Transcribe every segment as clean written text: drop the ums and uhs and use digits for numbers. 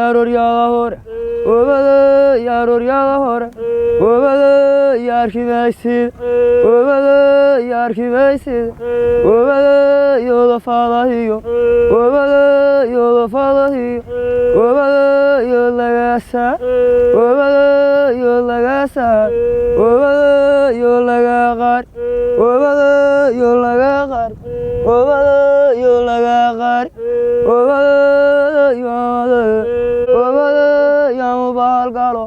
yaroryahore obada yaroryahore obada yarkimaysid obada yarkimaysid obada yoda falahiyo obada yoda falahiyo obada yolagasa obada yolagasa obada yolagaqar obada yolagaqar obada yolagaqar obada yamubalgalo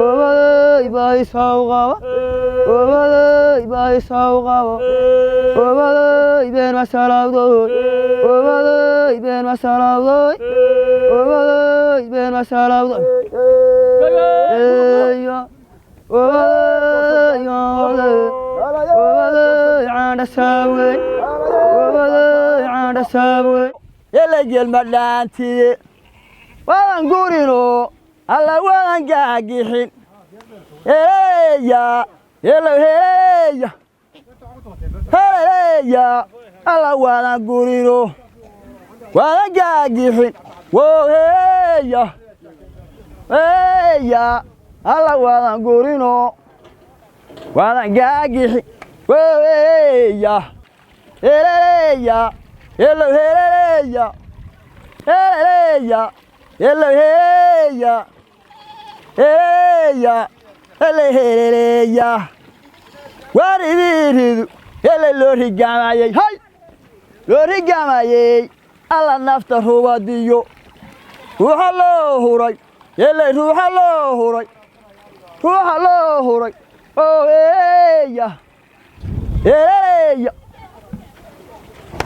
obada ibaisawqaba obada ibaisawqaba obada iben masalawdoy obada iben masalawdoy obada iben masalawdoy eya obada obada anda sawe obada anda sawe elegel madlanti waan gurino alla waan gaagixin eya eya eya alla waan gurino waan gaagixin wo eya eya alla waan gurino waan gaagixin wo eya eya eya eya hello heya heya hele heya waribiridu hele lorigamayay hay lorigamayay alla nafta ruwadiyo ruuxa loo huray hele ruuxa loo huray oh heya heya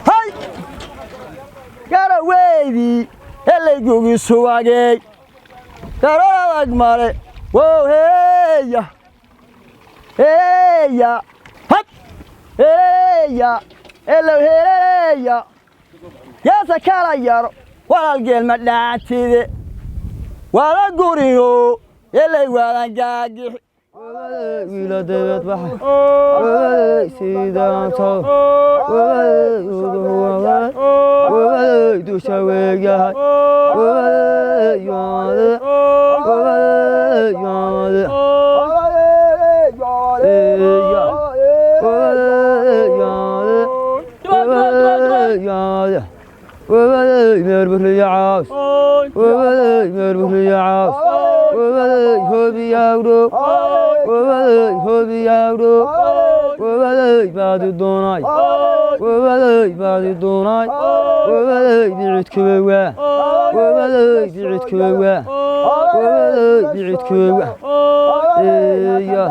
hay garaweydi hele gugi suwagay daradag mare wow heya heya hat heya hello heya yasa kala yaro walal gel madlaatide wala guriyo hele wala gaagi wiila dawad baxa sidaan soo du shaweegahay مربري عاوس مربري عاوس هوبي ياودو هوبي ياودو بعد الدوناي بعد الدوناي بعد كبوا بعد كبوا بعد كبوا يا